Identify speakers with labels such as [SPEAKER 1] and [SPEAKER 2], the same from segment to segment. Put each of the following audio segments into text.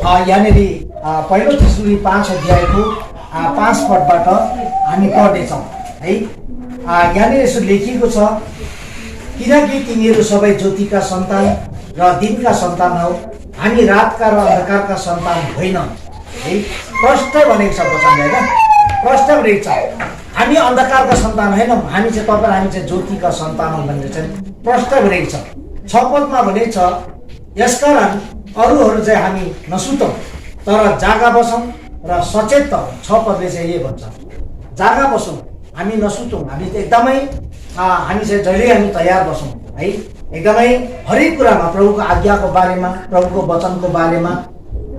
[SPEAKER 1] यहाँनिर पहिलो थिस्सलुनी 5 अध्यायको 5 पदबाट हामी पढ्नेछौँ है। यहाँनिर यसो लेखिएको छ, किनकि तिमीहरू सबै ज्योतिका सन्तान र दिनका सन्तान हौ, हामी रातका र अन्धकारका सन्तान होइन है। प्रष्ट भनेको छ वचनले होइन, प्रष्ट भनेको छ हामी अन्धकारका सन्तान होइनौँ, हामी चाहिँ ज्योतिका सन्तान हौँ भनेर चाहिँ प्रष्ट भनेको छ। 6 पदमा भनेको छ, यसकारण अरूहरू चाहिँ हामी नसुतौँ तर जागा बसौँ र सचेत त। 6 पदले चाहिँ यही भन्छ, जागा बसौँ, हामी नसुतौँ, हामी एकदमै हामी चाहिँ जहिले हामी तयार बसौँ है। एकदमै हरेक कुरामा प्रभुको आज्ञाको बारेमा, प्रभुको वचनको बारेमा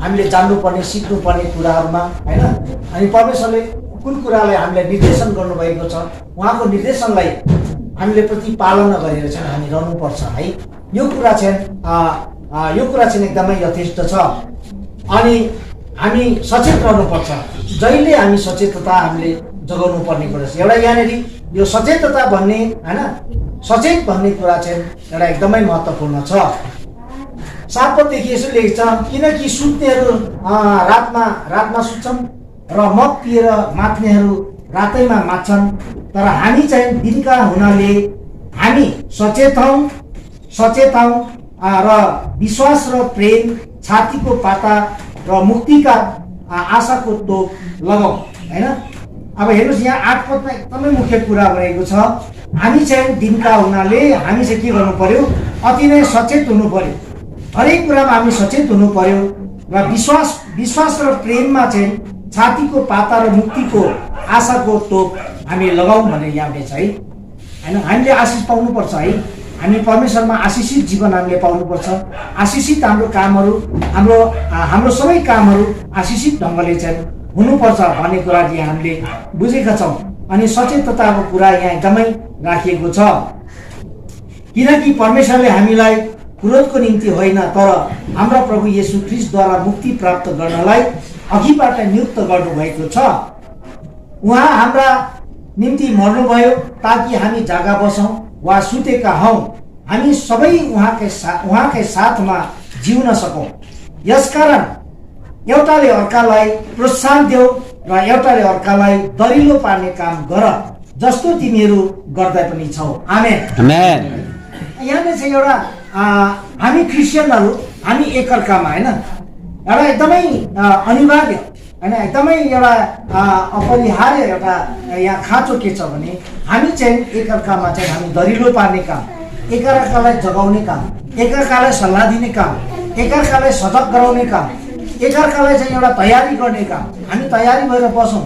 [SPEAKER 1] हामीले जान्नुपर्ने सिक्नुपर्ने कुराहरूमा होइन। अनि परमेश्वरले कुन कुरालाई हामीलाई निर्देशन गर्नुभएको छ, उहाँको निर्देशनलाई हामीले प्रतिपालना गरेर चाहिँ हामी रहनुपर्छ है। यो कुरा चाहिँ एकदमै यथेष्ट छ। अनि हामी सचेत रहनुपर्छ, जहिले हामी सचेतता हामीले जगाउनु पर्ने कुरा छ। एउटा यहाँनिर यो सचेतता भन्ने होइन, सचेत भन्ने कुरा चाहिँ एउटा एकदमै महत्त्वपूर्ण छ। 7 पददेखि यसो लेख्छ, किनकि सुत्नेहरू रातमा सुत्छन् र मद पिएर मात्नेहरू रातैमा मात्छन्, तर हामी चाहिँ दिनका हुनाले हामी सचेत हौँ र विश्वास र प्रेम, छातीको पाता र मुक्तिका आशाको तोप लगाउँ होइन। अब हेर्नुहोस्, यहाँ 8 पदमा एकदमै मुख्य कुरा भनेको छ, हामी चाहिँ दिनका हुनाले हामी चाहिँ के गर्नु पर्यो, अति नै सचेत हुनु पर्यो। हरेक कुरामा हामी सचेत हुनु पर्यो र विश्वास र प्रेममा चाहिँ छातीको पाता र मुक्तिको आशाको तोप हामी लगाउँ भनेर यहाँ छ है। होइन, हामीले आशिष पाउनुपर्छ है। हामी परमेश्वरमा आशिषित जीवन हामीले पाउनुपर्छ। आशिषित हाम्रो कामहरू, हाम्रो सबै कामहरू आशिषित ढङ्गले चाहिँ हुनुपर्छ भन्ने कुरा यहाँ हामीले बुझेका छौँ। अनि सचेतताको कुरा यहाँ एकदमै राखिएको छ, किनकि परमेश्वरले हामीलाई क्रोधको निम्ति होइन तर हाम्रा प्रभु येशू ख्रीष्टद्वारा मुक्ति प्राप्त गर्नलाई अघिबाट नियुक्त गर्नुभएको छ। उहाँ हाम्रा निम्ति मर्नुभयो ताकि हामी जागा बसौँ वा सुतेका हौँ, हामी सबै उहाँकै साथमा जिउन सकौँ। यसकारण एउटाले अर्कालाई प्रोत्साहन देऊ र एउटाले अर्कालाई दरिलो पार्ने काम गर, जस्तो तिमीहरू गर्दै पनि छौ। आमेन। यहाँ चाहिँ एउटा हामी क्रिस्चियनहरू हामी एकअर्कामा होइन, एउटा एकदमै अनिवार्य होइन, एकदमै एउटा अपरिहार्य एउटा यहाँ खाँचो के छ भने हामी चाहिँ एकअर्कामा चाहिँ हामी दरिलो पार्ने काम, एकअर्कालाई जगाउने काम, एकअर्कालाई सल्लाह दिने काम, एकअर्कालाई सजग गराउने काम, एकअर्कालाई चाहिँ एउटा तयारी गर्ने काम, हामी तयारी भएर बसौँ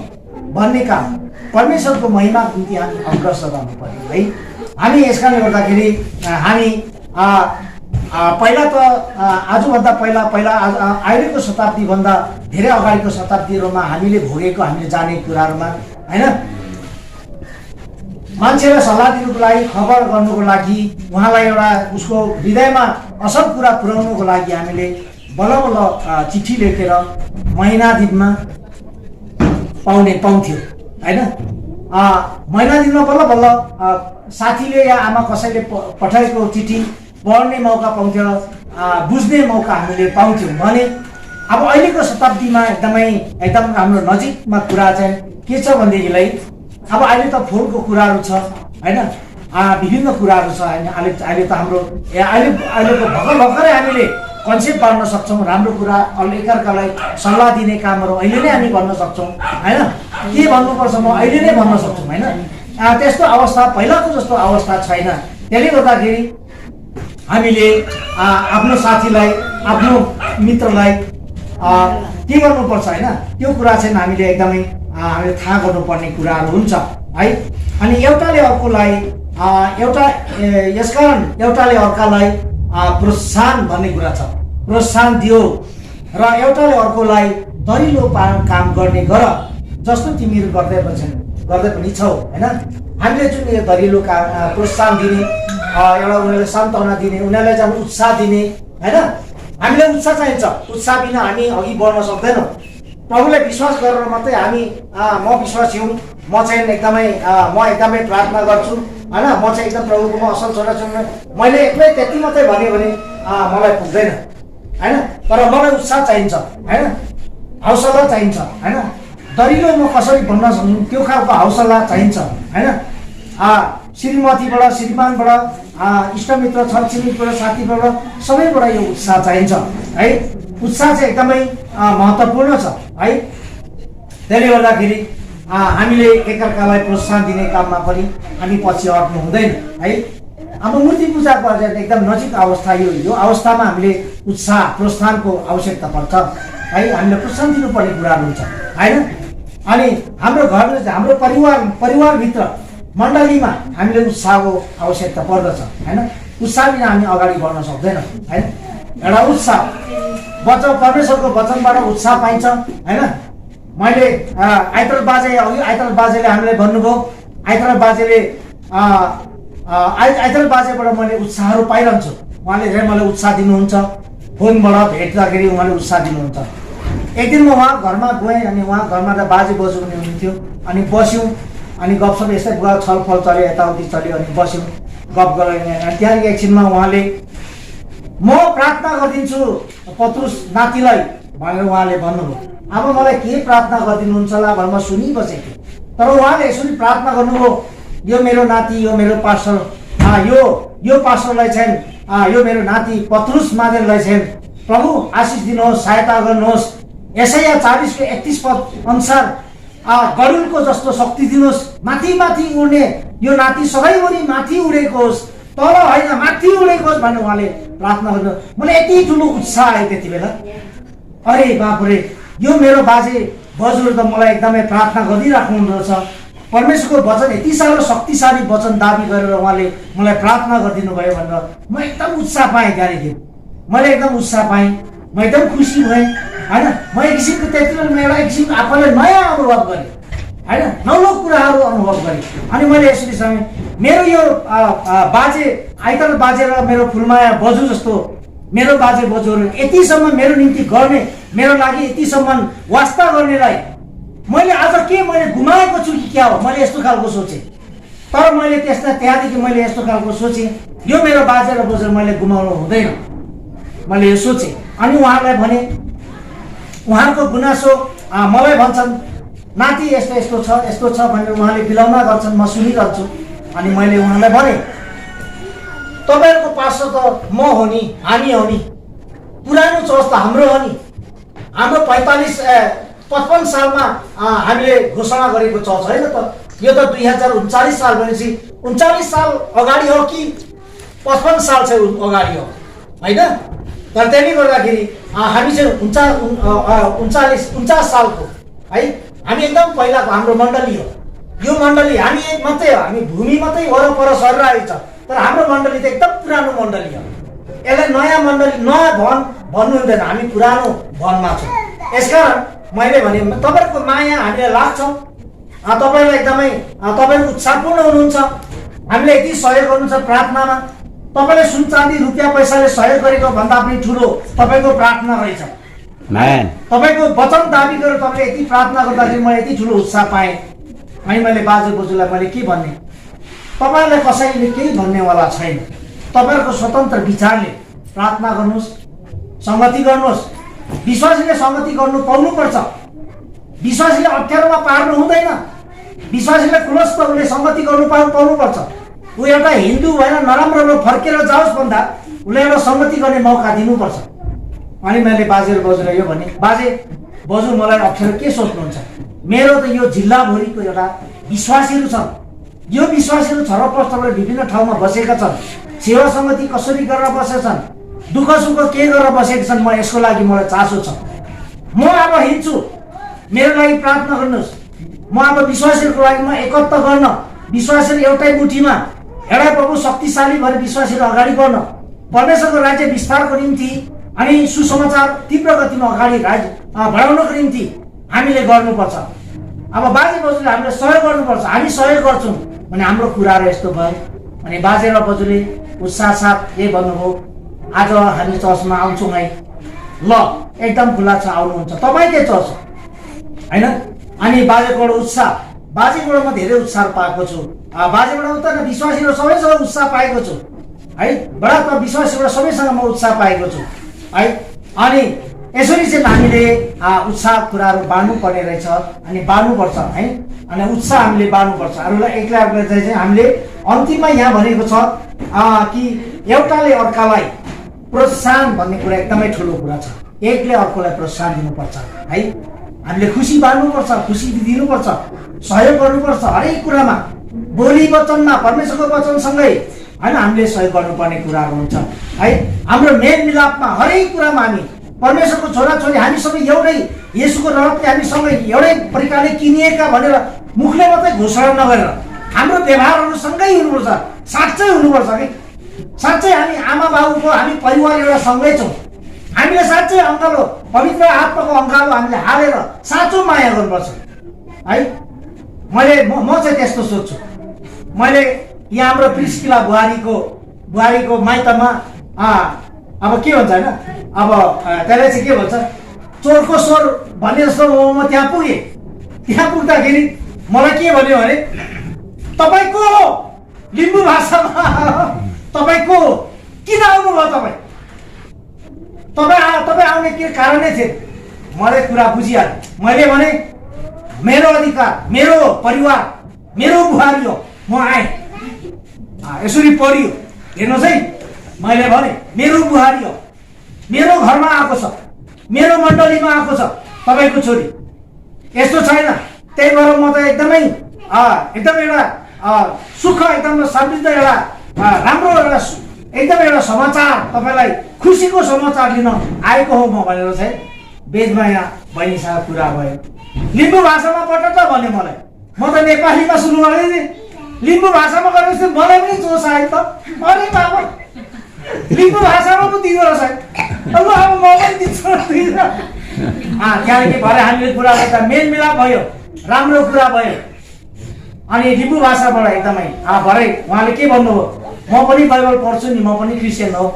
[SPEAKER 1] भन्ने काम, परमेश्वरको महिमाको निम्ति हामी अग्रसर रहनु पर्यो है। हामी यस कारणले गर्दाखेरि हामी पहिला त आजभन्दा पहिला अहिलेको शताब्दीभन्दा धेरै अगाडिको शताब्दीहरूमा हामीले भोगेको, हामीले जानेको कुराहरूमा होइन, मान्छेलाई सल्लाह दिनुको लागि, खबर गर्नुको लागि, उहाँलाई एउटा उसको हृदयमा असल कुरा पुर्याउनुको लागि हामीले बल्ल चिठी लेखेर महिना दिनमा पाउँथ्यो होइन। महिना दिनमा बल्ल साथीले या आमा कसैले पठाएको चिठी पढ्ने मौका पाउँथ्यो, बुझ्ने मौका हामीले पाउँथ्यौँ भने अब अहिलेको शताब्दीमा एकदम हाम्रो नजिकमा कुरा चाहिँ के छ भनेदेखिलाई अब अहिले त फोनको कुराहरू छ होइन, विभिन्न कुराहरू छ होइन। अहिले त हाम्रो अहिलेको भर्खरै हामीले कन्सेप्ट बाँड्न सक्छौँ, राम्रो कुरा एकअर्कालाई सल्लाह दिने कामहरू अहिले नै हामी भन्न सक्छौँ होइन। के भन्नुपर्छ म अहिले नै भन्न सक्छौँ होइन। त्यस्तो अवस्था पहिलाको जस्तो अवस्था छैन। त्यसले गर्दाखेरि हामीले आफ्नो साथीलाई, आफ्नो मित्रलाई के गर्नुपर्छ होइन, त्यो कुरा चाहिँ हामीले एकदमै हामीले थाहा गर्नुपर्ने कुराहरू हुन्छ है। अनि एउटाले अर्कालाई यसकारण एउटाले अर्कालाई प्रोत्साहन भन्ने कुरा छ, प्रोत्साहन दियो र एउटाले अर्कोलाई दरिलो काम गर्ने गर, जस्तो तिमीहरू गर्दै पनि छौ होइन। हामीले जुन यो दरिलो प्रोत्साहन दिने, एउटा उनीहरूलाई सान्त्वना दिने, उनीहरूलाई चाहिँ उत्साह दिने होइन। हामीलाई उत्साह चाहिन्छ, उत्साह बिना हामी अघि बढ्न सक्दैनौँ। प्रभुलाई विश्वास गरेर मात्रै हामी म विश्वासी हुँ, म चाहिँ एकदमै प्रार्थना गर्छु होइन, म चाहिँ एकदम प्रभुको म असल छोरा छु, मैले एक्लै त्यति मात्रै भन्यो भने मलाई पुग्दैन होइन। तर मलाई उत्साह चाहिन्छ होइन, हौसला चाहिन्छ होइन, दरिलो म कसरी भन्न सक्छु त्यो खालको हौसला चाहिन्छ होइन। श्रीमतीबाट, श्रीमानबाट, इष्टमित्र, छरछिमेकीबाट, साथीबाट, सबैबाट यो उत्साह चाहिन्छ है। उत्साह चाहिँ एकदमै महत्त्वपूर्ण छ है। त्यसले गर्दाखेरि हामीले एकअर्कालाई प्रोत्साहन दिने काममा पनि हामी पछि हट्नु हुँदैन है। अब मूर्ति पूजाको एकदम नजिक अवस्था यो अवस्थामा हामीले उत्साह प्रोत्साहनको आवश्यकता पर्छ है। हामीले प्रोत्साहन दिनुपर्ने कुराहरू हुन्छ होइन। अनि हाम्रो घर, हाम्रो परिवारभित्र, मण्डलीमा हामीले उत्साहको आवश्यकता पर्दछ होइन। उत्साह बिना हामी अगाडि बढ्न सक्दैनौँ होइन। एउटा उत्साह परमेश्वरको वचनबाट उत्साह पाइन्छ होइन। मैले आइतल बाजेले हामीलाई भन्नुभयो, आइतल बाजेबाट मैले उत्साहहरू पाइरहन्छु। उहाँले धेरै मलाई उत्साह दिनुहुन्छ, फोनबाट भेट्दाखेरि उहाँले उत्साह दिनुहुन्छ। एक दिन म उहाँ घरमा गएँ अनि उहाँ घरमा त बाजे बोजू पनि हुनुहुन्थ्यो। अनि बस्यौँ अनि गफसप यस्तै छलफल चल्यो, यताउति चल्यो अनि बस्यौँ, गफ गऱ्यौँ। अनि त्यहाँदेखि एकछिनमा उहाँले म प्रार्थना गरिदिन्छु पत्रुस नातिलाई भनेर उहाँले भन्नुभयो। अब मलाई के प्रार्थना गरिदिनुहुन्छ होला भनेर म सुनिबसेको थिएँ। तर उहाँले यसरी प्रार्थना गर्नुभयो, यो मेरो नाति, यो मेरो पास्टर, यो पास्टरलाई चाहिँ यो मेरो नाति पत्रुस माझेरलाई चाहिँ प्रभु आशिष दिनुहोस्, सहायता गर्नुहोस्। यसाया 40:31 पद अनुसार गरुडको जस्तो शक्ति दिनुहोस्, माथि माथि उड्ने यो नाति सबैभरि माथि उडेको होस्, तल होइन माथि उडेको होस् भनेर उहाँले प्रार्थना गर्नु। मलाई यति ठुलो उत्साह आयो त्यति बेला। अरे बापरे, यो मेरो बाजे बजुले त मलाई एकदमै प्रार्थना गरिराख्नु हुँदो रहेछ। परमेश्वरको वचन यति साह्रो शक्तिशाली वचन दाबी गरेर उहाँले मलाई प्रार्थना गरिदिनु भयो भनेर म एकदम उत्साह पाएँ। त्यहाँदेखि मैले एकदम उत्साह पाएँ, म एकदम खुसी भएँ होइन। म एक किसिमको त्यति बेला एउटा एक किसिमको आफूलाई नयाँ अनुभव गरेँ होइन, नौलो कुराहरू अनुभव गरेँ। अनि मैले यसरी समय मेरो यो बाजे आइतल बाजे र मेरो फुलमाया बजू जस्तो मेरो बाजे बजूहरू यतिसम्म मेरो निम्ति गर्ने, मेरो लागि यतिसम्म वास्ता गर्नेलाई मैले आज के मैले गुमाएको छु कि क्या हो, मैले यस्तो खालको सोचेँ। तर मैले त्यहाँदेखि मैले यस्तो खालको सोचेँ, यो मेरो बाजे र बजू मैले गुमाउनु हुँदैन, मैले यो सोचेँ। अनि उहाँहरूलाई भने, उहाँहरूको गुनासो मलाई भन्छन्, नाति यस्तो यस्तो छ भनेर उहाँले बिलाउना गर्छन्, म सुनिरहन्छु। अनि मैले उहाँलाई भने, तपाईँहरूको पास्टर त म हो नि, हामी हो नि, पुरानो चर्च त हाम्रो हो नि, हाम्रो 55 सालमा हामीले घोषणा गरेको चर्च होइन त, यो त 2039 साल भनेपछि 39 साल अगाडि हो कि 55 साल चाहिँ अगाडि हो होइन। तर त्यसले गर्दाखेरि हामी चाहिँ 49 सालको है, हामी एकदम पहिलाको हाम्रो मण्डली हो। यो मण्डली हामी एक मात्रै हो, हामी भूमि मात्रै वरपर सरेर आएको छ, तर हाम्रो मण्डली त एकदम पुरानो मण्डली हो। यसलाई नयाँ मण्डली, नयाँ भवन भन्नु हुँदैन, हामी पुरानो भवनमा छौँ। यसकारण मैले भने तपाईँहरूको माया हामीलाई लाग्छ, तपाईँलाई एकदमै तपाईँहरू उत्साहपूर्ण हुनुहुन्छ, हामीले यति सहयोग गर्नुहुन्छ प्रार्थनामा। तपाईँले सुन चाँदी रुपियाँ पैसाले सहयोग गरेको भन्दा पनि ठुलो तपाईँको प्रार्थना रहेछ। तपाईँको वचन दाबी गरेर तपाईँले यति प्रार्थना गर्दाखेरि मैले यति ठुलो उत्साह पाएँ। अनि मैले बाजे बोजूलाई मैले के भन्ने, तपाईँहरूलाई कसैले केही भन्नेवाला छैन, तपाईँहरूको स्वतन्त्र विचारले प्रार्थना गर्नुहोस्, सङ्गति गर्नुहोस्। विश्वासीले सङ्गति गर्नु पाउनुपर्छ, विश्वासीले अप्ठ्यारोमा पार्नु हुँदैन, विश्वासीले खुलस्त उसले सङ्गति गर्नु पाउनुपर्छ। ऊ एउटा हिन्दू भएर नराम्रो फर्केर जाओस् भन्दा उसले एउटा सङ्गति गर्ने मौका दिनुपर्छ। अनि मैले बाजे र बजूलाई यो भने, बाजे बजू मलाई अप्ठ्यारो के सोच्नुहुन्छ, मेरो त यो जिल्लाभरिको एउटा विश्वासीहरू छन्, यो विश्वासीहरू छरप्रष्टबाट विभिन्न ठाउँमा बसेका छन्, सेवा सङ्गति कसरी गरेर बसेछन्, दुःख सुख के गरेर बसेका छन्, म यसको लागि मलाई चासो छ। म अब हिँड्छु, मेरो लागि प्रार्थना गर्नुहोस्। म अब विश्वासीहरूको लागि म एकत्र गर्न, विश्वासीहरू एउटै मुठीमा एउटा प्रभु शक्तिशाली भएर विश्वासीहरू अगाडि बढ्न, परमेश्वरको राज्य विस्तारको निम्ति अनि सुसमाचार तीव्र गतिमा अगाडि बढाउनको निम्ति हामीले गर्नुपर्छ। अब बाजे बजूले हामीले सहयोग गर्नुपर्छ, हामी सहयोग गर्छौँ भने हाम्रो कुराहरू यस्तो भयो। अनि बाजे र बजूले उत्साह साथ के भन्नुभयो, आज हामी चर्चमा आउँछौँ है, ल एकदम खुला छ, आउनुहुन्छ, तपाईँकै चर्च होइन। अनि बाजेबाट उत्साह, बाजेबाट म धेरै उत्साह पाएको छु, बाजेबाट उता विश्वासीहरू सबैसँग उत्साह पाएको छु है, बडा विश्वासीबाट सबैसँग म उत्साह पाएको छु है। अनि यसरी चाहिँ हामीले उत्साह कुराहरू बाँड्नुपर्ने रहेछ अनि बाँड्नुपर्छ है। अनि उत्साह हामीले बाँड्नुपर्छ अरूलाई एक्लै चाहिँ हामीले अन्तिममा यहाँ भनेको छ कि एउटाले अर्कालाई प्रोत्साहन भन्ने कुरा एकदमै ठुलो कुरा छ। एकले अर्कोलाई प्रोत्साहन दिनुपर्छ है। हामीले खुसी बाँड्नुपर्छ, खुसी दिनुपर्छ, सहयोग गर्नुपर्छ हरेक कुरामा, बोली वचनमा परमेश्वरको वचनसँगै होइन हामीले सहयोग गर्नुपर्ने कुराहरू हुन्छ है। हाम्रो मेल मिलापमा हरेक कुरामा हामी परमेश्वरको छोराछोरी हामी सबै एउटै येशूको रगतले हामी सँगै एउटै प्रकारले किनिएका भनेर मुखले मात्रै घोषणा नगरेर हाम्रो व्यवहारहरू सँगै हुनुपर्छ, साँच्चै हुनुपर्छ कि साँच्चै हामी आमा बाबुको हामी परिवार एउटा सँगै छौँ। हामीले साँच्चै अङ्गालो पवित्र आत्माको अङ्गालो हामीले हालेर साँचो माया गर्नुपर्छ है। म चाहिँ त्यस्तो सोध्छु। मैले यहाँ हाम्रो प्रिस्किला बुहारीको माइतमा अब के भन्छ होइन, अब त्यसलाई चाहिँ के भन्छ, चोरको स्वर भन्ने जस्तो म त्यहाँ पुगेँ। त्यहाँ पुग्दाखेरि मलाई के भन्यो भने तपाईँ को हो, लिम्बू भाषामा तपाईँ को हो, किन आउनुभयो तपाईँ आउने के कारणै थियो। मलाई कुरा बुझिहाल्यो। मैले भने मेरो अधिकार, मेरो परिवार, मेरो बुहारी हो, म आएँ। यसरी परियो हेर्नुहोस् है। मैले भने मेरो बुहारी हो, मेरो घरमा आएको छ, मेरो मण्डलीमा आएको छ तपाईँको छोरी। यस्तो छैन। त्यही भएर म त एकदमै एउटा सुख, एकदम समृद्ध, एउटा राम्रो एकदम एउटा समाचार तपाईँलाई खुसीको समाचार लिन आएको हो म भनेर चाहिँ बेजमा यहाँ बहिनीसँग कुरा भयो। लिम्बू भाषामा पटक भन्यो मलाई। म त नेपालीमा सुरु गरेँ नि, लिम्बू भाषामा गरेपछि मलाई पनि जोस आयो त। अरे बाबा लिम्बू भाषामा पो दिँदो रहेछ। अब म पनि दिन्छु। त्यहाँदेखि भरे हामीले कुरा गर्दा मेलमिलाप भयो, राम्रो कुरा भयो। अनि लिम्बू भाषाबाट एकदमै भरे उहाँले के भन्नुभयो, म पनि बाइबल पढ्छु नि, म पनि क्रिस्चियन हो,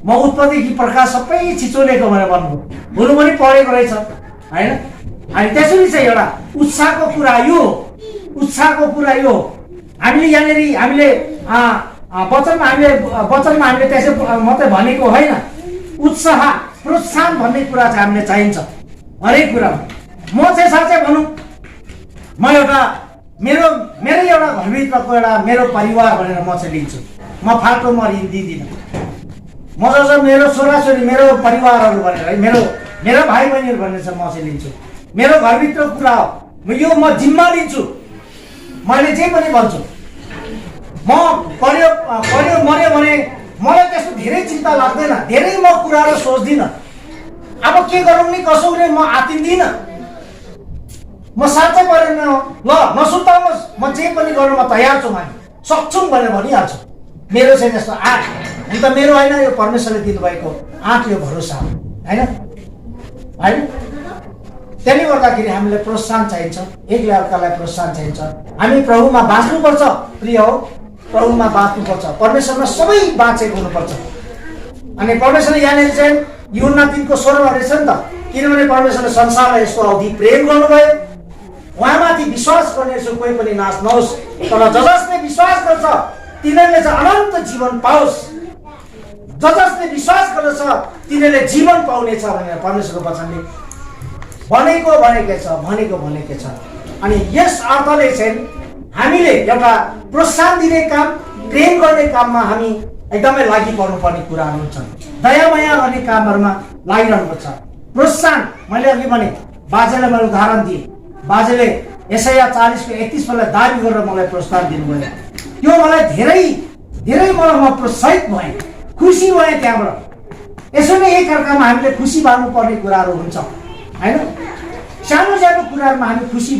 [SPEAKER 1] म उत्पत्तिदेखि प्रकाश सबै छिचोलेको भनेर भन्नुभयो। हुनु पनि पढेको रहेछ होइन। अनि त्यसरी चाहिँ एउटा उत्साहको कुरा यो, उत्साहको कुरा यो हामीले यहाँनिर हामीले वचनमा हामीले त्यसै मात्रै भनेको होइन। उत्साह प्रोत्साहन भन्ने कुरा चाहिँ हामीले चाहिन्छ हरेक कुरामा। म चाहिँ साँच्चै भनौँ, म एउटा मेरै एउटा घरभित्रको एउटा मेरो परिवार भनेर म चाहिँ लिन्छु। म फाल्टो म दिँदिनँ। म जस्तो मेरो छोराछोरी, मेरो परिवारहरू भनेर है, मेरो भाइ बहिनीहरू भनेर चाहिँ म चाहिँ लिन्छु। मेरो घरभित्र कुरा हो, यो म जिम्मा लिन्छु। मैले जे पनि भन्छु। म पढ्यो मऱ्यो भने मलाई त्यस्तो धेरै चिन्ता लाग्दैन, धेरै म कुराहरू सोच्दिनँ। अब के गरौँ नि कसो हुने म आतिन्दिनँ। म साँच्चै परेन ल नसुर्ताउनुहोस्, म जे पनि गर्नु म तयार छु, हामी सक्छौँ भनेर भनिहाल्छु। मेरो चाहिँ जस्तो आँट, हुन त मेरो होइन, यो परमेश्वरले दिनुभएको आँट, यो भरोसा हो होइन। त्यसले गर्दाखेरि हामीलाई प्रोत्साहन चाहिन्छ, एकले अर्कालाई प्रोत्साहन चाहिन्छ। हामी प्रभुमा बाँच्नुपर्छ, प्रिय हो, प्रभुमा बाँच्नुपर्छ, परमेश्वरमा सबै बाँचेको हुनुपर्छ। अनि परमेश्वरले यहाँनिर चाहिँ यूहन्ना 3:16 रहेछ नि त, किनभने परमेश्वरले संसारलाई यस्तो अवधि प्रेम गर्नुभयो, उहाँमाथि विश्वास गर्नेछु कोही पनि नाश नहोस्, तर जसले विश्वास गर्छ तिनीहरूले चाहिँ अनन्त जीवन पाओस्। जसले विश्वास गर्दछ तिनीहरूले जीवन पाउनेछ भनेर परमेश्वरको वचनले भनेकै छ। अनि यस अर्थले चाहिँ हामीले एउटा प्रोत्साहन दिने काम, प्रेम गर्ने काममा हामी एकदमै लागि पर्नुपर्ने कुराहरू हुन्छन्। दयामाया गर्ने कामहरूमा लागिरहनुपर्छ। प्रोत्साहन मैले अघि भने, बाजेलाई मैले उदाहरण दिएँ। बाजेले यशाया 40:31 दाबी गरेर मलाई प्रोत्साहन दिनुभयो। त्यो मलाई धेरै म प्रोत्साहित भएँ, खुसी भएँ त्यहाँबाट। यसो नै एकअर्कामा हामीले खुसी बाँड्नुपर्ने कुराहरू हुन्छ होइन। सानो सानो कुराहरूमा हामी खुसी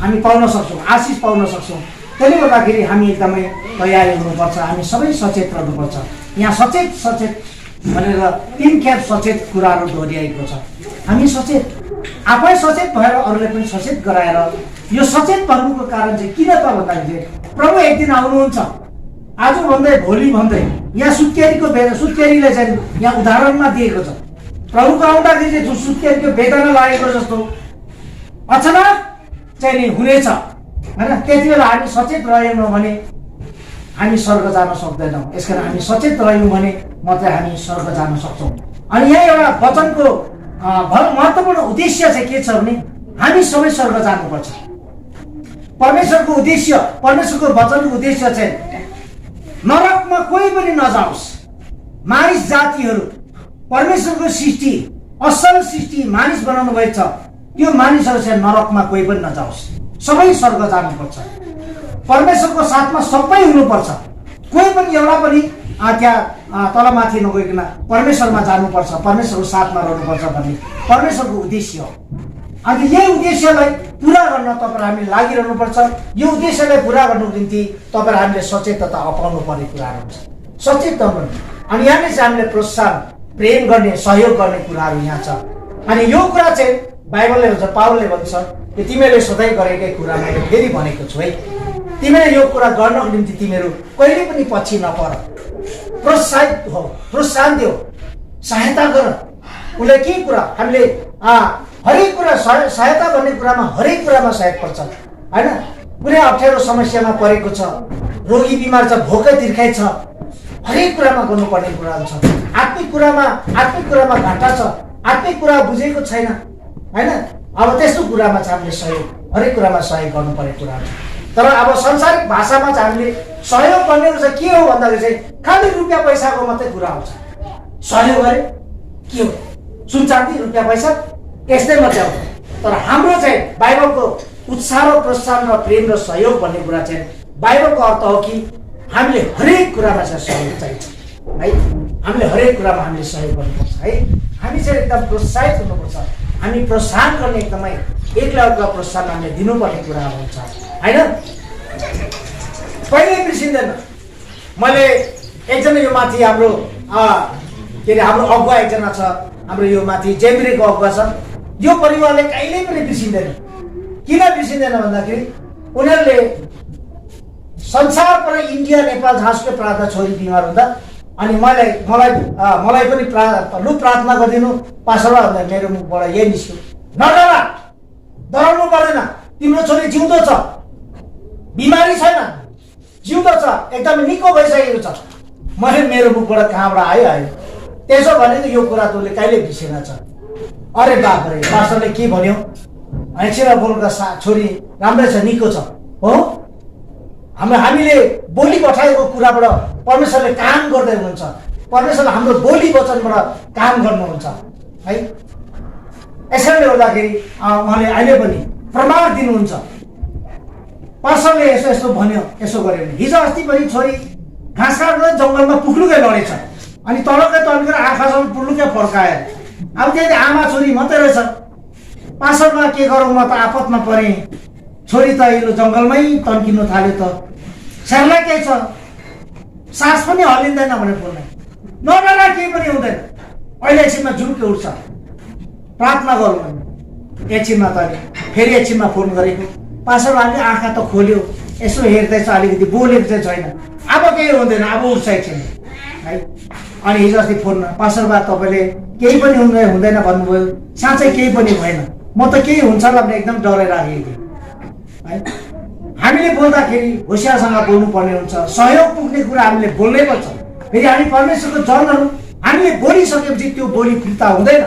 [SPEAKER 1] हामी पाउन सक्छौँ, आशिष पाउन सक्छौँ। त्यसले गर्दाखेरि हामी एकदमै तयारी हुनुपर्छ, हामी सबै सचेत रहनुपर्छ। यहाँ सचेत भनेर 3 खेप सचेत कुराहरू दोहोऱ्याएको छ। हामी सचेत, आफै सचेत भएर अरूलाई पनि सचेत गराएर, यो सचेत भन्नुको कारण चाहिँ किन त भन्दाखेरि प्रभु एक दिन आउनुहुन्छ। आज भन्दै भोलि भन्दै यहाँ सुत्केरीले चाहिँ यहाँ उदाहरणमा दिएको छ। प्रभुको आउँदाखेरि चाहिँ सुत्केरीको वेदना लागेको जस्तो अचानक चाहिँ नि हुनेछ होइन। त्यति बेला हामी सचेत रहेनौँ भने हामी स्वर्ग जान सक्दैनौँ। यसकारण हामी सचेत रह्यौँ भने मात्रै हामी स्वर्ग जान सक्छौँ। अनि यहाँ एउटा वचनको महत्त्वपूर्ण उद्देश्य चाहिँ के छ भने हामी सबै स्वर्ग जानुपर्छ। परमेश्वरको उद्देश्य, परमेश्वरको वचनको उद्देश्य चाहिँ नरकमा कोही पनि नजाओस्। मानिस जातिहरू, परमेश्वरको सृष्टि, असल सृष्टि मानिस बनाउनु भएको छ, त्यो मानिसहरू चाहिँ नरकमा कोही पनि नजाओस्, सबै स्वर्ग जानुपर्छ। परमेश्वरको साथमा सबै हुनुपर्छ, कोही पनि एउटा पनि त्यहाँ तलमाथि नगइकन परमेश्वरमा जानुपर्छ, परमेश्वरको साथमा रहनुपर्छ भन्ने परमेश्वरको उद्देश्य हो। अनि यही उद्देश्यलाई पुरा गर्न तपाईँ हामीले लागिरहनुपर्छ। यो उद्देश्यलाई पुरा गर्नुको निम्ति तपाईँ हामीले सचेतता अपाउनु पर्ने कुराहरू हुन्छ, सचेत हुनु। अनि यहाँनिर चाहिँ हामीले प्रोत्साहन, प्रेम गर्ने, सहयोग गर्ने कुराहरू यहाँ छ। अनि यो कुरा चाहिँ बाइबलले भन्छ, पावलले भन्छ कि तिमीहरूले सधैँ गरेकै कुरा मैले फेरि भनेको छु है, तिमीले यो कुरा गर्नको निम्ति तिमीहरू कहिले पनि पछि नपर, प्रोत्साहित हो, प्रोत्साहन दियो, सहायता गर। उसले के कुरा हामीले हरेक कुरा सहायता गर्ने कुरामा, हरेक कुरामा सहयोग पर्छ होइन। कुनै अप्ठ्यारो समस्यामा परेको छ, रोगी बिमार छ, भोकै तिर्खाइ छ, हरेक कुरामा गर्नुपर्ने कुरा हुन्छ। आत्मिक कुरामा घाटा छ, आत्मिक कुरा बुझेको छैन होइन, अब त्यस्तो कुरामा चाहिँ हामीले सहयोग, हरेक कुरामा सहयोग गर्नुपर्ने कुरा हुन्छ। तर अब संसारिक भाषामा चाहिँ हामीले सहयोग गर्नेको चाहिँ के हो भन्दाखेरि चाहिँ खालि रुपियाँ पैसाको मात्रै कुरा आउँछ। सहयोग गरे के हो, सुन चाँदी, रुपियाँ पैसा, यस्तै मात्रै आउँछ। तर हाम्रो चाहिँ बाइबलको उत्साह र प्रोत्साहन र प्रेम र सहयोग भन्ने कुरा चाहिँ बाइबलको अर्थ हो कि हामीले हरेक कुरामा चाहिँ सहयोग चाहिन्छ है। हामीले हरेक कुरामा हामीले सहयोग गर्नुपर्छ है। हामी चाहिँ एकदम प्रोत्साहित हुनुपर्छ, हामी प्रोत्साहन गर्ने एकदमै एकलाई प्रोत्साहन हामीले दिनुपर्ने कुराहरू हुन्छ होइन। कहिल्यै बिर्सिँदैन। मैले एकजना यो माथि हाम्रो के अरे हाम्रो अगुवा एकजना छ, हाम्रो यो माथि जेम्ब्रेको अगुवा छ, यो परिवारले कहिल्यै पनि बिर्सिँदैन। किन बिर्सिँदैन भन्दाखेरि उनीहरूले संसार पर इन्डिया, नेपाल जहाँसुकै प्रार्थना छोरी बिमार हुँदा अनि मलाई पनि प्रार्थना गरिदिनु पासवा भन्दा मेरो मुखबाट यही निस्क्यो, नडरा, डराउनु पर्दैन, तिम्रो छोरी जिउँदो छ, बिमारी छैन, जिउँदो छ, एकदमै निको भइसकेको छ। मैले मेरो मुखबाट कहाँबाट आयो। त्यसो भने यो कुरा तँले कहिले बिर्सेन छ। अरे बाप रे, पास्टरले के भन्यो, एकछिन बोलका छोरी राम्रै छ, निको छ हो। हामीले बोली पठाएको कुराबाट परमेश्वरले काम गर्दै हुनुहुन्छ, परमेश्वरले हाम्रो बोली वचनबाट काम गर्नुहुन्छ है। यसैले गर्दाखेरि उहाँले अहिले पनि प्रमाण दिनुहुन्छ। पास्टरले यसो यस्तो भन्यो, यसो गर्यो भने। हिजो अस्ति पनि छोरी घाँस काट्दै जङ्गलमा पुग्लुकै लडेछ, अनि तलकै तन्केर आँखासम्म पुग्लुकै फर्कायो। अब त्यही आमा छोरी मात्रै रहेछ। पास्टरमा के गरौँ, म त आपतमा परेँ, छोरी त यो जङ्गलमै तन्किनु थाल्यो त, स्याहारलाई केही छ, सास पनि हल्लिँदैन भनेर बोल्ने, नडरा केही पनि हुँदैन, अहिले एकछिनमा झुक्के उठ्छ, प्रार्थना गरौँ भने। एकछिनमा त फेरि एकछिनमा फोन गरेको, पास्टरले आँखा त खोल्यो, यसो हेर्दैछ, अलिकति बोलेको चाहिँ छैन, अब केही हुँदैन, अब उठ्छ एकछिन है। अनि हिजो अस्ति फोनमा, पास्टरबा तपाईँले केही पनि हुँदैन भन्नुभयो, साँच्चै केही पनि भएन, म त केही हुन्छ होला भने एकदम डराइराखेको थिएँ है। हामीले बोल्दाखेरि होसियारसँग बोल्नुपर्ने हुन्छ, सहयोग पुग्ने कुरा हामीले बोल्नै पर्छ। फेरि हामी परमेश्वरको जनहरू, हामीले बोलिसकेपछि त्यो बोली फिर्ता हुँदैन।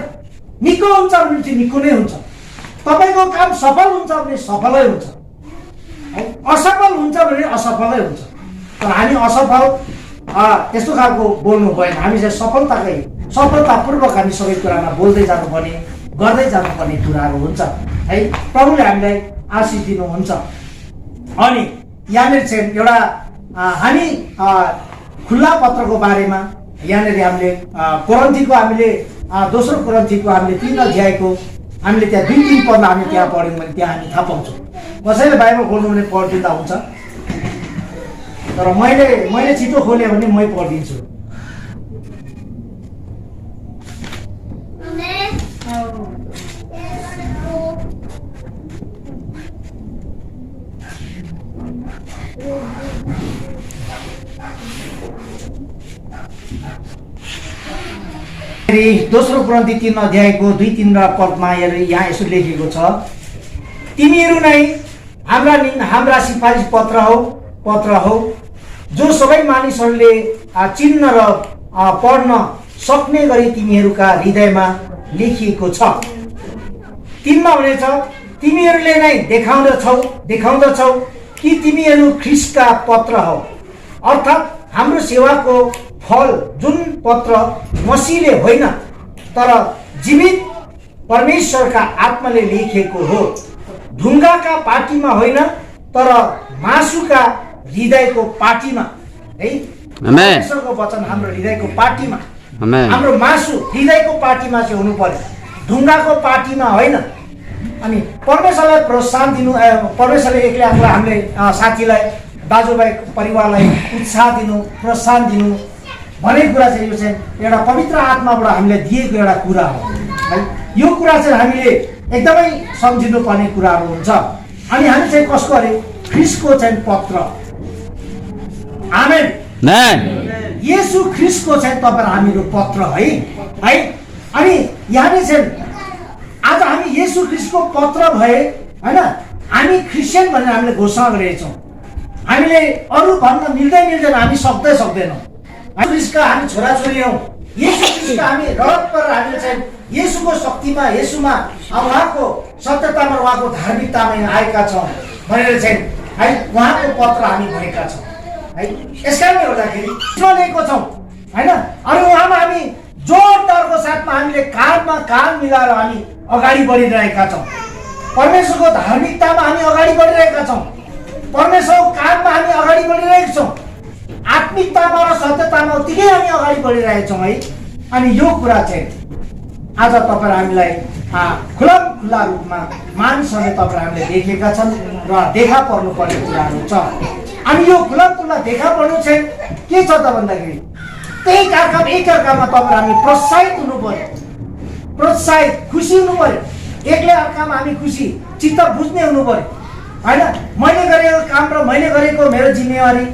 [SPEAKER 1] निको हुन्छ भने चाहिँ निको नै हुन्छ, तपाईँको काम सफल हुन्छ भने सफलै हुन्छ, असफल हुन्छ भने असफलै हुन्छ। तर हामी असफल त्यस्तो खालको बोल्नु भएन। हामी चाहिँ सफलतापूर्वक हामी सबै कुरामा बोल्दै जानुपर्ने, गर्दै जानुपर्ने कुराहरू हुन्छ है। प्रभुले हामीलाई आशिष दिनुहुन्छ। अनि यहाँनिर चाहिँ एउटा हामी खुल्ला पत्रको बारेमा यहाँनिर हामीले कोरिन्थीको हामीले दोस्रो कोरिन्थीको हामीले 3 अध्यायको हामीले त्यहाँ 2-3 पद हामी त्यहाँ पढ्यौँ भने त्यहाँ हामी थाहा पाउँछौँ। कसैले बाइबल खोल्नु भने पढिदिँदा हुन्छ, तर मैले छिटो खोलेँ भने मै पढिदिन्छु। दोस्रो कोरिन्थी 3 अध्यायको 2-3 पदमा यहाँ यसो लेखेको छ, तिमीहरू नै हाम्रा सिफारिस पत्र हो जो सबै मानिसहरूले चिन्न र पढ्न सक्ने गरी तिमीहरूका हृदयमा लेखिएको छ। 3 मा हुनेछ, तिमीहरूले नै देखाउँदछौ कि तिमीहरू ख्रीष्टका पत्र हौ, अर्थात् हाम्रो सेवाको फल, जुन पत्र मसीहले होइन तर जीवित परमेश्वरका आत्माले लेखिएको हो, ढुङ्गाका पाटीमा होइन तर मासुका हृदयको पाटीमा। है, परमेश्वरको वचन हाम्रो हृदयको पाटीमा, हाम्रो मासु हृदयको पाटीमा चाहिँ हुनु पर्यो, ढुङ्गाको पाटीमा होइन। अनि परमेश्वरलाई प्रोत्साहन दिनु, परमेश्वरले एक्लै आफूलाई, हामीले साथीलाई, दाजुभाइ परिवारलाई उत्साह दिनु, प्रोत्साहन दिनु भन्ने कुरा चाहिँ यो चाहिँ एउटा पवित्र आत्माबाट हामीलाई दिएको एउटा कुरा हो। है, यो कुरा चाहिँ हामीले एकदमै सम्झिनुपर्ने कुराहरू हुन्छ। अनि हामी चाहिँ कसको अरे? ख्रीष्टको चाहिँ पत्र। आमेन। येशू ख्रीष्टको चाहिँ तपाईँ हामीहरू पत्र है। अनि यहाँले चाहिँ आज हामी येशू ख्रीष्टको पत्र भए होइन, हामी क्रिस्चियन भनेर हामीले घोषणा गरेका छौँ। हामीले अरू भन्न मिल्दैन, हामी सक्दैनौँ। ख्रीष्टका हामी छोराछोरी हौँ, येशू ख्रीष्टका हामी रगत गरेर हामीले चाहिँ येशूको शक्तिमा, येशूमा उहाँको सत्यतामा, उहाँको धार्मिकतामा आएका छौँ भनेर चाहिँ है उहाँको पत्र हामी भएका छौँ। है, यस कारणले गर्दाखेरि लिएको छौँ होइन। अनि उहाँमा हामी जोरदारको साथमा हामीले काँधमा काँध मिलाएर हामी अगाडि बढिरहेका छौँ। परमेश्वरको धार्मिकतामा हामी अगाडि बढिरहेका छौँ, परमेश्वरको काममा हामी अगाडि बढिरहेका छौँ, आत्मिकतामा र सत्यतामा उत्तिकै हामी अगाडि बढिरहेका छौँ। है, अनि यो कुरा चाहिँ आज तपाईँ हामीलाई खुला रूपमा मानिसहरूले तपाईँ हामीले देखेका छन् र देखा पर्नुपर्ने कुराहरू छ। अनि यो खुला देखा पर्नु चाहिँ के छ त भन्दाखेरि एकअर्कामा तपाईँ हामी प्रोत्साहित हुनु पर्यो, प्रोत्साहित खुसी हुनु पर्यो। एकले अर्कामा हामी खुसी चित्त बुझ्ने हुनु पर्यो होइन। मैले गरेको काम र मैले गरेको मेरो जिम्मेवारी,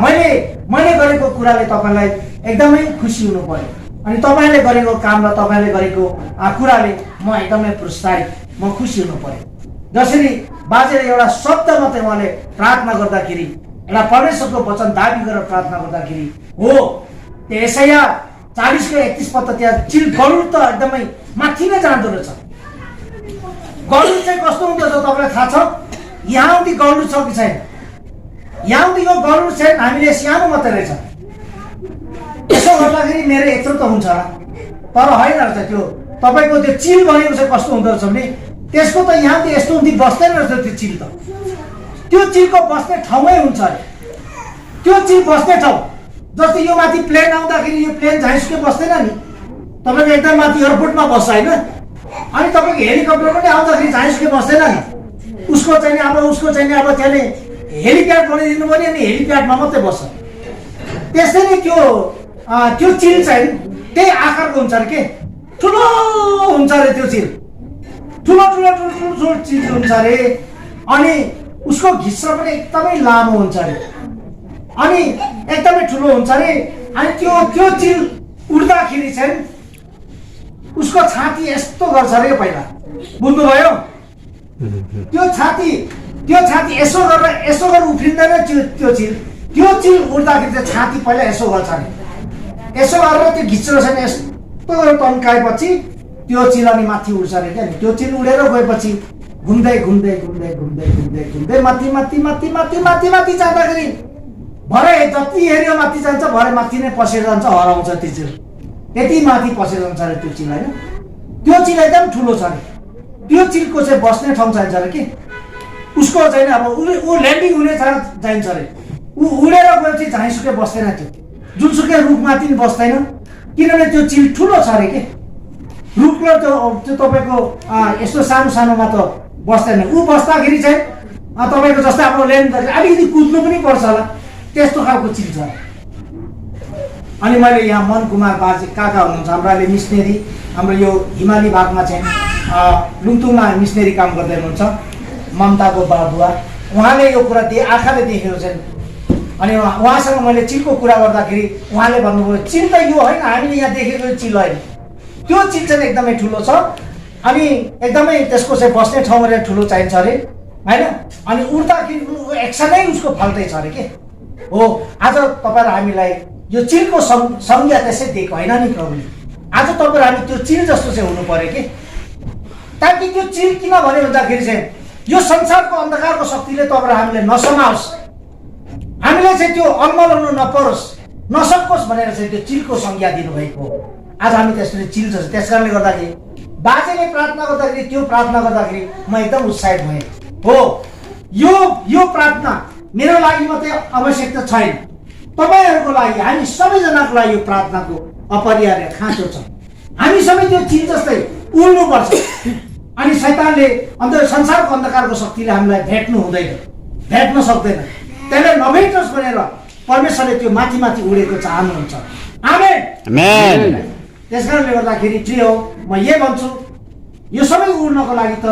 [SPEAKER 1] मैले गरेको कुराले तपाईँलाई एकदमै खुसी हुनु पर्यो। अनि तपाईँले गरेको काम र तपाईँले गरेको कुराले म एकदमै प्रोत्साहित, म खुसी हुनु पर्यो। जसरी बाजेले एउटा शब्द मात्रै उहाँले प्रार्थना गर्दाखेरि, एउटा परमेश्वरको वचन दाबी गरेर प्रार्थना गर्दाखेरि हो, त्यो यशाया 40:31 पद त्यहाँ चिल गरुड त एकदमै माथि नै जाँदो रहेछ। गरुड चाहिँ कस्तो हुँदो रहेछ तपाईँलाई थाहा छ? यहाँ आउँदी गरुड छ कि छैन? यहाँ आउँदी यो गरुड चाहिँ हामीले सानो मात्रै रहेछ। यसो गर्दाखेरि मेरो यत्रो त हुन्छ तर होइन रहेछ। त्यो तपाईँको त्यो चिल भनेको चाहिँ कस्तो हुँदो रहेछ भने त्यसको त यहाँ त यस्तो हुँदी बस्दैन रहेछ। त्यो चिल त त्यो चिलको बस्ने ठाउँमै हुन्छ अरे। त्यो चिल बस्ने ठाउँ जस्तै यो माथि प्लेन आउँदाखेरि यो प्लेन झाइसुकै बस्दैन नि, तपाईँको एकदम माथि एयरपोर्टमा बस्छ होइन। अनि तपाईँको हेलिकप्टर पनि आउँदाखेरि झाइसुकै बस्दैन नि, उसको चाहिँ अब त्यहाँले हेलिप्याड बनाइदिनु पर्यो, अनि हेलिप्याडमा मात्रै बस्छ। त्यस्तै नै त्यो चिल चाहिँ त्यही आकारको हुन्छ अरे के, ठुलो हुन्छ अरे त्यो चिल, ठुलो चिल हुन्छ अरे। अनि उसको घिस्रो पनि एकदमै लामो हुन्छ अरे, अनि एकदमै ठुलो हुन्छ अरे। अनि त्यो चिल उड्दाखेरि चाहिँ उसको छाती यस्तो गर्छ अरे पहिला, बुझ्नुभयो? त्यो छाती यसो गरेर उफ्रिँदैन त्यो चिल उड्दाखेरि चाहिँ छाती पहिला यसो गर्छ अरे। यसो गरेर त्यो घिच्रो छैन यस्तो गरेर तन्काएपछि त्यो चिल अनि माथि उड्छ अरे क्या। त्यो चिल उडेर गएपछि घुम्दै माथि जाँदाखेरि भरे जति हेऱ्यो माथि जान्छ, भरे माथि नै पसेर जान्छ, हराउँछ त्यो चिल। यति माथि पसेर जान्छ अरे त्यो चिल होइन। त्यो चिल एकदम ठुलो छ अरे। त्यो चिलको चाहिँ बस्ने ठाउँ चाहिन्छ अरे कि उसको चाहिँ अब ऊ ल्यान्डिङ हुने चाहिन्छ अरे। ऊ उडेर गएपछि झाइसुकै बस्दैन, त्यो जुनसुकै रुखमाथि पनि बस्दैन, किनभने त्यो चिल ठुलो छ अरे कि। रुखको त्यो तपाईँको यस्तो सानोमा त बस्दैन। ऊ बस्दाखेरि चाहिँ तपाईँको जस्तै अब ल्यान्ड अलिकति कुद्नु पनि पर्छ होला, त्यस्तो खालको चिल छ। अनि मैले यहाँ मन कुमार बाजे काका हुनुहुन्छ हाम्रो अहिले मिसनेरी, हाम्रो यो हिमाली भागमा चाहिँ लुङतुङमा मिसनेरी काम गर्दै हुनुहुन्छ, ममताको बुवा। उहाँले यो कुरा आँखाले देखेको छैन। अनि उहाँसँग मैले चिलको कुरा गर्दाखेरि उहाँले भन्नुभयो चिल त यो होइन, हामीले यहाँ देखेको चिल होइन, त्यो चिल चाहिँ एकदमै ठुलो छ। अनि एकदमै त्यसको चाहिँ बस्ने ठाउँ अरे ठुलो चाहिन्छ अरे होइन। अनि उड्दाखेरि एक्सनै उसको फाल्टै छ अरे के हो। आज तपाईँ र हामीलाई यो चिलको संज्ञा त्यसै दिएको होइन नि प्रभुले। आज तपाईँ हामी त्यो चिल जस्तो चाहिँ हुनु पर्यो कि, ताकि त्यो चिल किन भन्यो भन्दाखेरि चाहिँ यो संसारको अन्धकारको शक्तिले तपाईँ हामीले नसमाओस्, हामीले चाहिँ त्यो अल्मलाउनु नपरोस्, नसकोस् भनेर चाहिँ त्यो चिलको संज्ञा दिनुभएको हो। आज हामी त्यसरी चिल जस्तो। त्यस कारणले गर्दाखेरि बाजेले प्रार्थना गर्दाखेरि त्यो प्रार्थना गर्दाखेरि म एकदम उत्साहित भएँ। हो, यो प्रार्थना मेरो लागि मात्रै आवश्यकता छैन, तपाईँहरूको लागि, हामी सबैजनाको लागि यो प्रार्थनाको अपरिहार्य खाँचो छ। हामी सबै त्यो चिल जस्तै उड्नुपर्छ। अनि शैतानले संसारको अन्धकारको शक्तिले हामीलाई भेट्न सक्दैन। त्यसले नभेटोस् भनेर परमेश्वरले त्यो माथि माथि उडेको चाहनुहुन्छ। आमेन। त्यस कारणले गर्दाखेरि प्रिय हो, म यही भन्छु, यो सबै उड्नको लागि त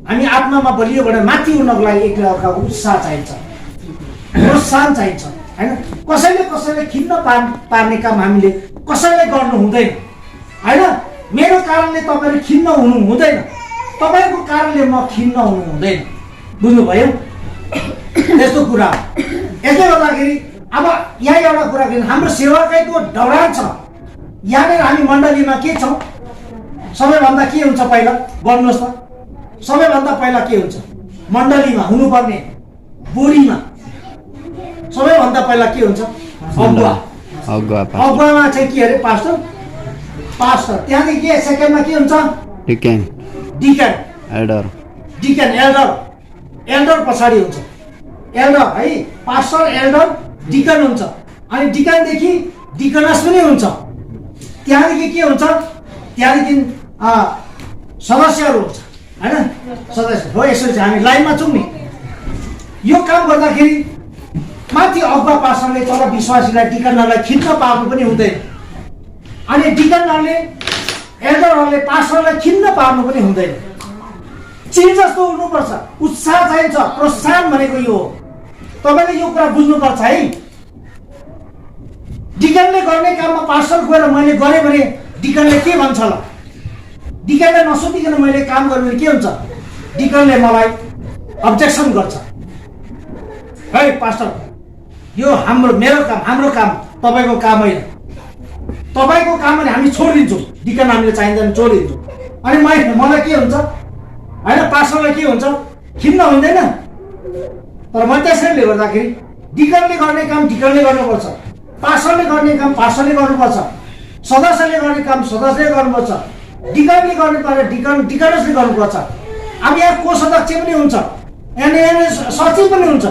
[SPEAKER 1] हामी आत्मामा बलियो भने माथि उड्नको लागि एक अर्काको उत्साह चाहिन्छ, प्रोत्साहन चाहिन्छ होइन। कसैले खिन्न पार्ने काम हामीले कसैले गर्नु हुँदैन होइन। मेरो कारणले तपाईँले खिन्न हुनु हुँदैन, तपाईँको कारणले म खिन्न हुनु हुँदैन। बुझ्नुभयो? त्यस्तो कुरा। यसले गर्दाखेरि अब यहाँ एउटा कुरा के, हाम्रो सेवाकाईको दौरान छ। यहाँनिर हामी मण्डलीमा के छौँ, सबैभन्दा के हुन्छ पहिला भन्नुहोस् त? सबैभन्दा पहिला के हुन्छ मण्डलीमा हुनुपर्ने? बोरीमा सबैभन्दा पहिला के हुन्छ? अगुवामा चाहिँ के अरे? पास्टर। त्यहाँदेखि के सेकेन्डमा के हुन्छ? डिकन एल्डर पछाडि हुन्छ। एल्डर है, पास्टर, एल्डर, डिकन हुन्छ। अनि डिकनदेखि डिकनस पनि हुन्छ। त्यहाँदेखि के हुन्छ? त्यहाँदेखि सदस्यहरू हुन्छ होइन। सदस्य हो, यसरी चाहिँ हामी लाइनमा छौँ नि। यो काम गर्दाखेरि माथि अगुवा पास्टरले तल विश्वासीलाई, डिकनहरूलाई खिच्न पार्नु पनि हुँदैन। अनि डिकनहरूले, एल्डरहरूले पास्टरलाई खिन्न पार्नु पनि हुँदैन। चिल जस्तो उड्नुपर्छ, उत्साह चाहिन्छ, प्रोत्साहन भनेको यो हो। तपाईँले यो कुरा बुझ्नुपर्छ है। डिकनले गर्ने काममा पास्टर गएर मैले गरेँ भने डिकनले के भन्छ ल? डिकनले नसोधिकन मैले काम गरेँ भने के हुन्छ? डिकनले मलाई अब्जेक्सन गर्छ, है पास्टर यो मेरो काम तपाईँको काम होइन, तपाईँको काम भने हामी छोडिदिन्छौँ, डिकन हामीले चाहिँदैन, छोडिदिन्छौँ। अनि मलाई के हुन्छ होइन? पास्टरलाई के हुन्छ? खिन्न हुँदैन। तर म त्यसैले गर्दाखेरि डिकनले गर्ने काम डिकनले गर्नुपर्छ, पास्टरले गर्ने काम पास्टरले गर्नुपर्छ, सदस्यले गर्ने काम सदस्यले गर्नुपर्छ, डिकनले गर्ने काम डिकनसले गर्नुपर्छ। अब यहाँ कोषाध्यक्ष पनि हुन्छ, यहाँ सचिव पनि हुन्छ।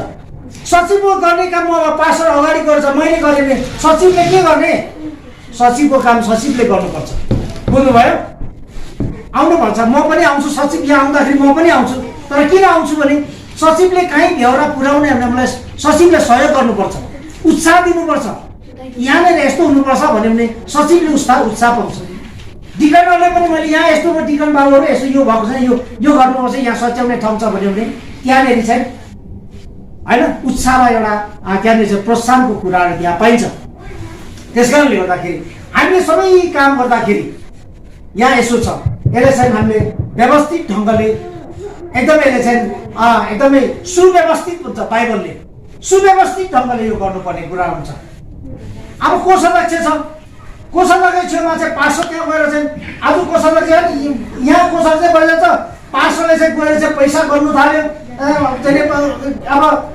[SPEAKER 1] सचिवको गर्ने काम अब पास्टर अगाडि गर्छ, मैले गरेँ भने सचिवले के गर्ने? सचिवको काम सचिवले गर्नुपर्छ। बुझ्नुभयो? आउनुपर्छ। म पनि आउँछु, सचिव यहाँ आउँदाखेरि म पनि आउँछु। तर किन आउँछु भने सचिवले कहीँ भ्याउरा पुर्याउने हामीलाई सचिवले सहयोग गर्नुपर्छ, उत्साह दिनुपर्छ। यहाँनिर यस्तो हुनुपर्छ भन्यो भने सचिवले उत्साह पाउँछ। डिकनहरूले पनि मैले यहाँ यस्तो डिकन बाबुहरू यस्तो यो भएको छ, यो गर्नुपर्छ, यहाँ सच्याउने ठाउँ छ भन्यो भने त्यहाँनिर चाहिँ होइन उत्साहलाई एउटा त्यहाँनिर चाहिँ प्रोत्साहनको कुराहरू त्यहाँ पाइन्छ। त्यस कारणले गर्दाखेरि हामीले सबै काम गर्दाखेरि यहाँ यसो छ, यसले चाहिँ हामीले व्यवस्थित ढङ्गले यसले चाहिँ एकदमै सुव्यवस्थित हुन्छ। बाइबलले सुव्यवस्थित ढङ्गले यो गर्नुपर्ने कुरा हुन्छ। अब कोषाध्यक्ष छ, कोषाध्यक्ष छेउमा चाहिँ पास्टर त्यहाँ गएर चाहिँ आज कोषाध्यक्ष यहाँ कोषाध्यक्ष भइरहेछ, पास्टरले चाहिँ गएर चाहिँ पैसा गर्नु थाल्यो, अब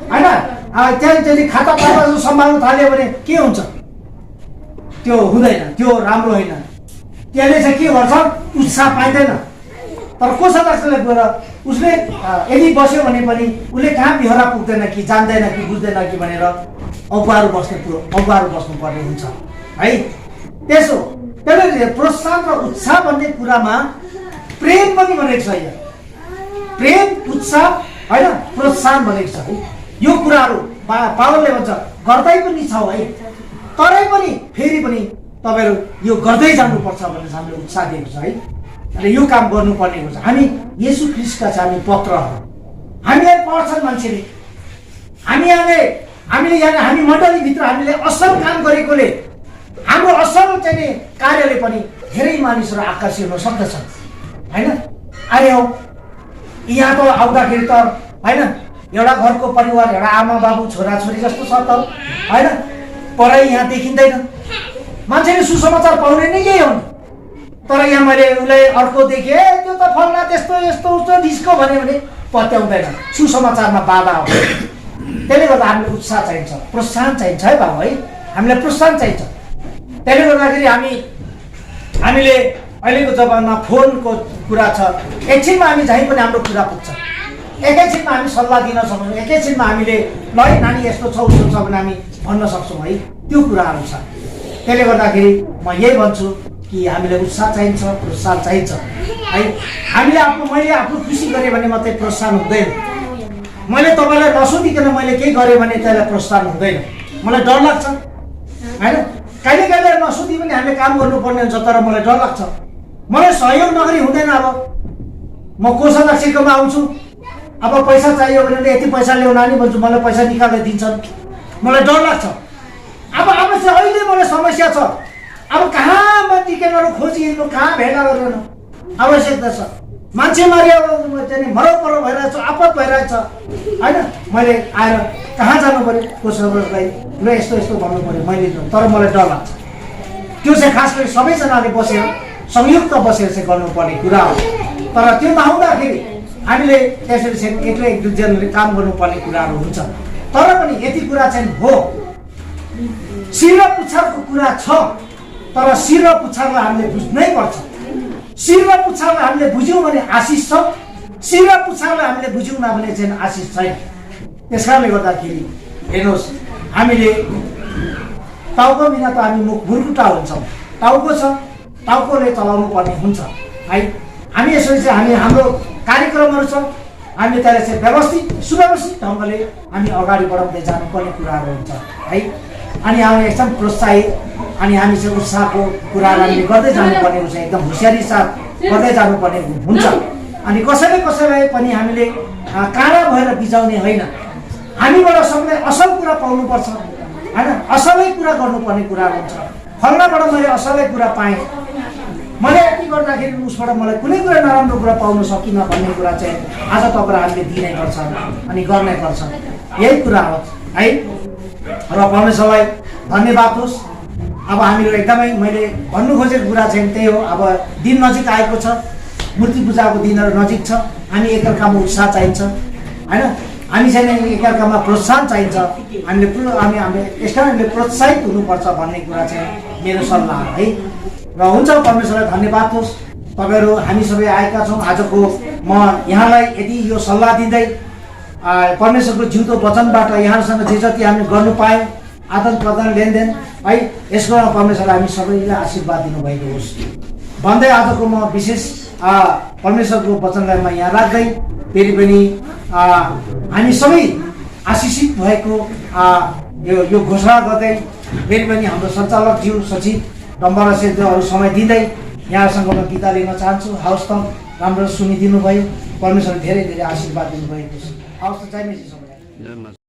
[SPEAKER 1] होइन त्यहाँ खाता पाता सम्हाल्नु थाल्यो भने के हुन्छ? त्यो हुँदैन, त्यो राम्रो होइन। त्यसले चाहिँ के गर्छ? उत्साह पाइँदैन। तर कोषाध्यक्षले गएर उसले यदि बस्यो भने पनि उसले कहाँ बिहोरा पुग्दैन कि, जान्दैन कि, बुझ्दैन कि भनेर अगुवाहरू बस्नुपर्ने हुन्छ है। त्यसो त्यसले प्रोत्साहन र उत्साह भन्ने कुरामा प्रेम पनि भनेको छ। यहाँ प्रेम, उत्साह होइन, प्रोत्साहन भनेको छ है। यो कुराहरू पावलले भन्छ गर्दै पनि छौ है, तरै पनि फेरि पनि तपाईँहरू यो गर्दै जानुपर्छ भनेर हामीले उत्साह दिएको छ है। अनि यो काम गर्नुपर्ने हुन्छ। हामी येशू ख्रीष्टका चाहिँ हामी पत्रहरू, हामीलाई पढ्छन् मान्छेले, हामीले यहाँ हामी मण्डलीभित्र हामीले असल काम गरेकोले हाम्रो असल चाहिँ कार्यले पनि धेरै मानिसहरू आकर्षित हुन सक्दछन् होइन। अरे हो यहाँ त आउँदाखेरि त होइन एउटा घरको परिवार, एउटा आमा बाबु छोराछोरी जस्तो छ त होइन। पढाइ यहाँ देखिँदैन। मान्छेले सुसमाचार पाउने नै यही हो। तर यहाँ मैले उसलाई अर्को देखेँ, त्यो त फल्ना त्यस्तो यस्तो उस्तो डिस्को भन्यो भने पत्याउँदैन, सुसमाचारमा बाधा हो। त्यसले गर्दा हामीलाई उत्साह चाहिन्छ, प्रोत्साहन चाहिन्छ है बाबु है, हामीलाई प्रोत्साहन चाहिन्छ। त्यसले गर्दाखेरि हामीले अहिलेको जमानामा फोनको कुरा छ, एकछिनमा हामी जहीँ पनि हाम्रो कुरा पुग्छ, एकैछिनमा हामी सल्लाह दिन सक्छौँ, एकैछिनमा हामीले ल है नानी यस्तो छ उस्तो छ भने हामी भन्न सक्छौँ है, त्यो कुराहरू छ। त्यसले गर्दाखेरि म यही भन्छु कि हामीलाई उत्साह चाहिन्छ, प्रोत्साहन चाहिन्छ है। मैले आफ्नो खुसी गरेँ भने मात्रै प्रोत्साहन हुँदैन। मैले तपाईँलाई नसोधिकन मैले केही गरेँ भने त्यसलाई प्रोत्साहन हुँदैन, मलाई डर लाग्छ होइन। कहिले कहिले नसोधी पनि हामीले काम गर्नुपर्ने हुन्छ, तर मलाई डर लाग्छ। मलाई सहयोग नगरी हुँदैन। अब म कोषा लक्ष्यकोमा आउँछु, अब पैसा चाहियो भने यति पैसा ल्याउन नि भन्छु, मलाई पैसा निकालेर दिन्छन्, मलाई डर लाग्छ। अब चाहिँ अहिले मलाई समस्या छ, अब कहाँ टिकटहरू खोजिनु, कहाँ भेला गर्नु आवश्यकता छ। मान्छे मारियो चाहिँ मरौपरो भइरहेछ, आपत भइरहेछ होइन। मैले आएर कहाँ जानु पऱ्यो, कोषलाई ल यस्तो यस्तो भन्नु पऱ्यो मैले, तर मलाई डर लाग्छ। त्यो चाहिँ खास गरी सबैजनाले बसेर संयुक्त बसेर चाहिँ गर्नुपर्ने कुरा हो। तर त्यो नहुँदाखेरि हामीले त्यसरी चाहिँ एक्लै एक दुईजनाले काम गर्नुपर्ने कुराहरू हुन्छ। तर पनि यति कुरा चाहिँ हो, शिर र पुच्छरको कुरा छ, तर शिर र पुच्छरलाई हामीले बुझ्नै पर्छ। शिर र पुच्छरलाई हामीले बुझ्यौँ भने आशिष छ, शिर र पुच्छरलाई हामीले बुझ्यौँ न भने चाहिँ आशिष छैन। त्यस कारणले गर्दाखेरि हेर्नुहोस्, हामीले टाउको बिना त हामी मुखुर्कुटा हुन्छौँ। टाउको छ, टाउकोले चलाउनु पर्ने हुन्छ है। हामी यसरी चाहिँ हाम्रो कार्यक्रमहरू छ, हामीले त्यसलाई चाहिँ व्यवस्थित सुव्यवस्थित ढङ्गले हामी अगाडि बढाउँदै जानुपर्ने कुराहरू हुन्छ है। अनि हामी एकदम प्रोत्साहित अनि हामी चाहिँ उत्साहको कुराहरू हामीले गर्दै जानुपर्ने हुन्छ, एकदम होसियारी साथ गर्दै जानुपर्ने हुन्छ। अनि कसैलाई पनि हामीले काँडा भएर बिजाउने होइन, हामीबाट सबैलाई असल कुरा पाउनुपर्छ होइन, असलै कुरा गर्नुपर्ने कुराहरू हुन्छ। फल्नाबाट मैले असलै कुरा पाएँ, मैले यति गर्दाखेरि उसबाट मलाई कुनै कुरा नराम्रो कुरा पाउन सकिनँ भन्ने कुरा चाहिँ आज तपाईँलाई हामीले दिनै पर्छ अनि गर्नै पर्छ, यही कुरा हो है। र परमेश्वरलाई धन्यवाद होस्। अब हामीहरू एकदमै मैले भन्नु खोजेको कुरा चाहिँ त्यही हो। अब दिन नजिक आएको छ, मूर्ति पूजाको दिनहरू नजिक छ, हामी एकअर्कामा उत्साह चाहिन्छ होइन, हामी चाहिँ एकअर्कामा प्रोत्साहन चाहिन्छ। हामीले यस कारणले प्रोत्साहित हुनुपर्छ भन्ने कुरा चाहिँ मेरो सल्लाह है। र हुन्छ, परमेश्वरलाई धन्यवाद होस्। तपाईँहरू हामी सबै आएका छौँ। आजको म यहाँलाई यदि यो सल्लाह दिँदै परमेश्वरको जिउँदो वचनबाट यहाँहरूसँग जे जति हामीले गर्नु पायौँ, आदान प्रदान लेनदेन है, यसको परमेश्वरलाई हामी सबैलाई आशीर्वाद दिनुभएको होस् भन्दै आजको म विशेष परमेश्वरको वचनलाई म यहाँ राख्दै फेरि पनि हामी सबै आशिषित भएको यो घोषणा गर्दै फेरि पनि हाम्रो सञ्चालकज्यू सचिव डम्बर सेद्योहरू समय दिँदै यहाँसँग म बिदा लिन चाहन्छु। हवस् त, राम्रो सुनिदिनु भयो, परमेश्वरले धेरै धेरै आशीर्वाद दिनुभएको छ। हवस् त, जय मसी सबैलाई।